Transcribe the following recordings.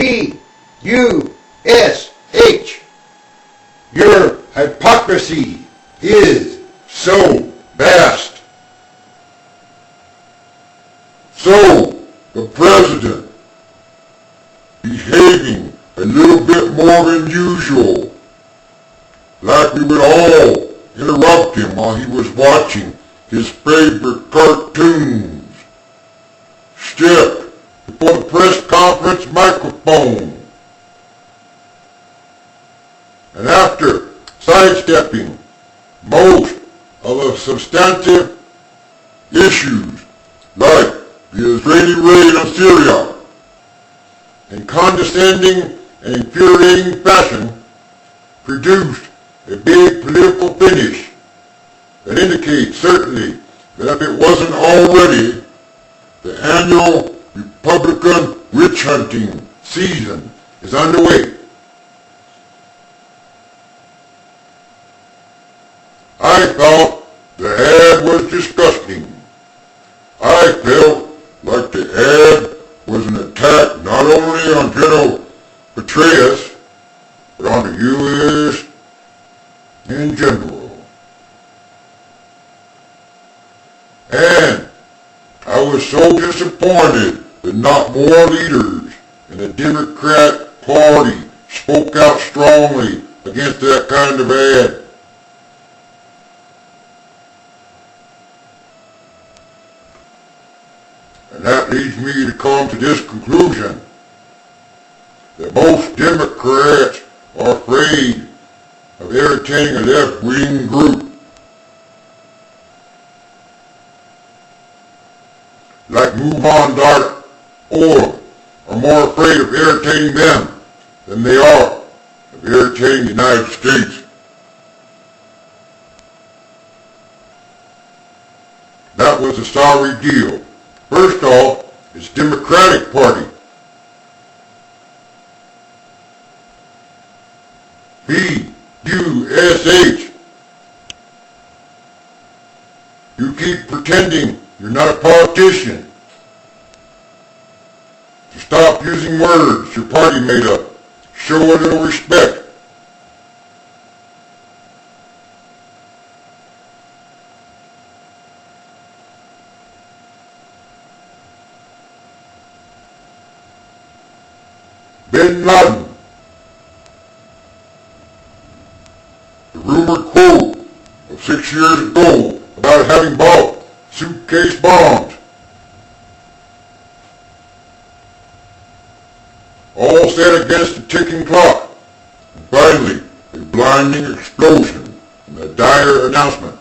P-U-S-H. Your hypocrisy is so vast. So, the president, behaving a little bit more than usual, like we would all interrupt him while he was watching his favorite cartoons, stepped before the press conference microphone, and after sidestepping most of the substantive issues like the Israeli raid on Syria, in condescending and infuriating fashion, produced a big political finish that indicates certainly that if it wasn't already, the annual Republican witch hunting season is underway. I thought the ad was disgusting. I felt like the ad was an attack not only on General Petraeus, but on the U.S. in general. And I was so disappointed that not more leaders in the Democrat Party spoke out strongly against that kind of ad. And that leads me to come to this conclusion, that most Democrats are afraid of irritating a left-wing group like MoveOn.org are more afraid of irritating them than they are of irritating the United States. That was a sorry deal. First off, it's Democratic Party. B-U-S-H. You keep pretending you're not a politician. So stop using words your party made up. Show a little respect. Bin Laden. The rumored quote of 6 years ago about having bought suitcase bombs. All set against the ticking clock. And finally, a blinding explosion and a dire announcement.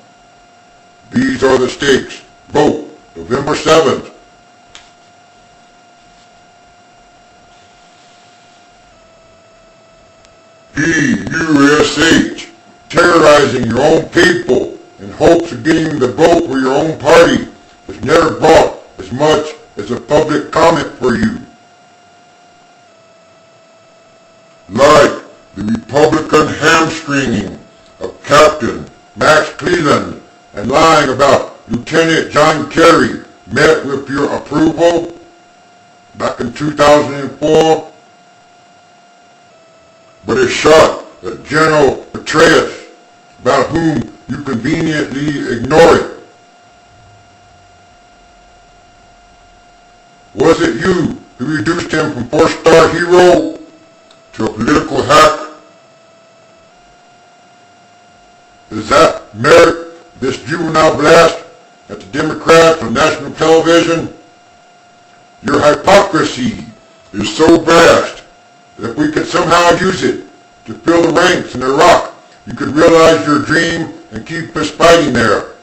These are the stakes. Vote November 7th. P-U-S-H. Terrorizing your own people in hopes of getting the vote for your own party has never brought as much as a public comment for you. Like the Republican hamstringing of Captain Max Cleland and lying about Lieutenant John Kerry met with your approval back in 2004, but a shot at General Petraeus, about whom you conveniently ignore it. Was it you who reduced him from 4-star hero to a political hack? Does that merit this juvenile blast at the Democrats on national television? Your hypocrisy is so vast that if we could somehow use it to fill the ranks in Iraq, you could realize your dream and keep us fighting there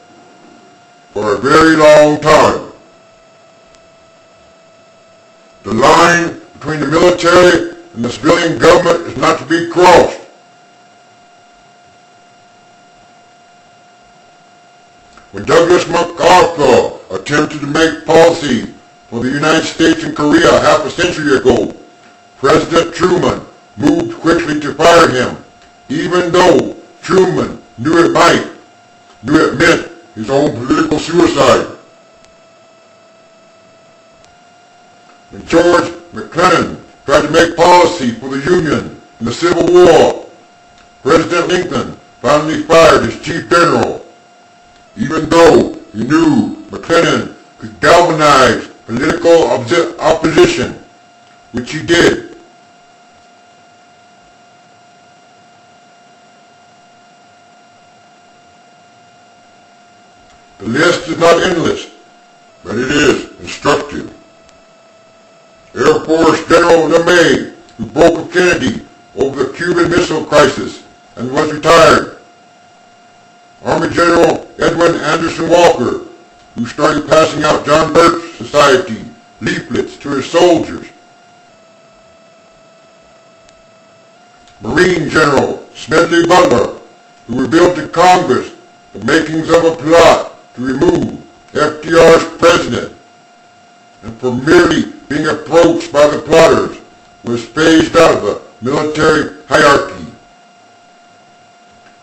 for a very long time. The line between the military and the civilian government is not to be crossed. When Douglas MacArthur attempted to make policy for the United States and Korea half a century ago, President Truman moved quickly to fire him, even though Truman knew it meant his own political suicide. When George McClellan tried tried to make policy for the Union in the Civil War, President Lincoln finally fired his chief general, even though he knew McClellan could galvanize political opposition, which he did. The list is not endless, but it is instructive. Air Force General LeMay, who broke with Kennedy over the Cuban Missile Crisis and was retired. Army General Edwin Anderson Walker, who started passing out John Birch Society leaflets to his soldiers. Marine General Smedley Butler, who revealed to Congress the makings of a plot to remove FDR's president, and for merely being approached by the plotters, was phased out of the military hierarchy.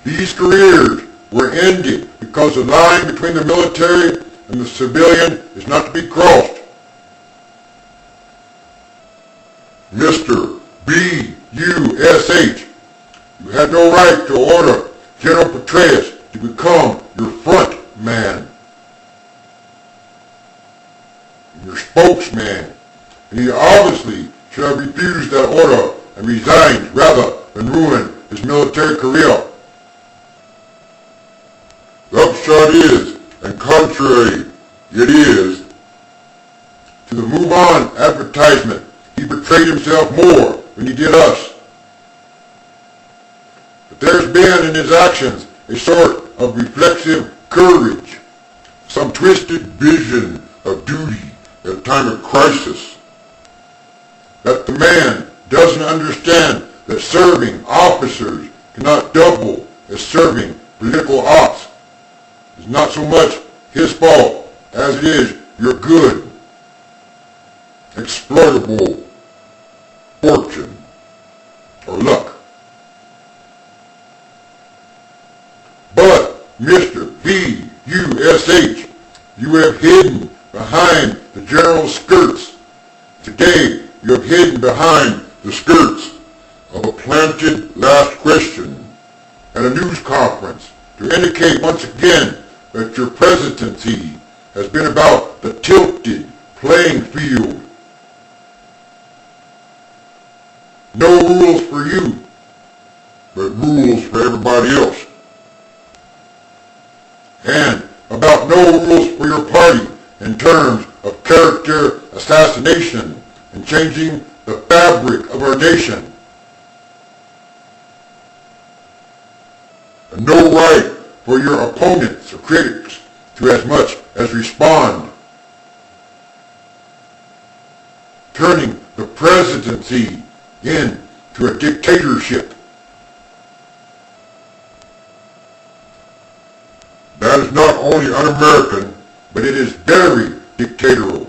These careers were ended because the line between the military and the civilian is not to be crossed. Mr. B.U.S.H., you had no right to order General Petraeus to become your front man, your spokesman, and he obviously should have refused that order and resigned rather than ruin his military career. The upshot is, and contrary it is, to the Move On advertisement, he betrayed himself more than he did us. But there's been in his actions a sort of reflexive courage, some twisted vision of duty at a time of crisis. That the man doesn't understand that serving officers cannot double as serving political ops is not so much his fault as it is your good, exploitable fortune or luck. But, Mr. B.U.S.H., you have hidden behind the general's skirts. Today, you have hidden behind the skirts of a planted last question at a news conference to indicate once again that your presidency has been about the tilted playing field. No rules for you, but rules for everybody else. And about no rules for your party in terms of character assassination and changing the fabric of our nation. And no right for your opponents or critics to as much as respond. Turning the presidency into a dictatorship. That is not only un-American, but it is very dictatorial.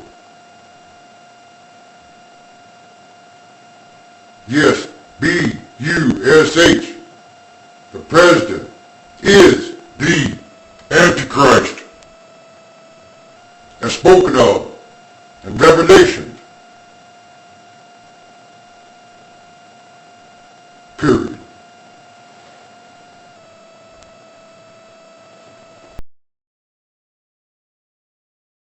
Yes, B.U.S.H., the president, is the Antichrist, as spoken of in Revelation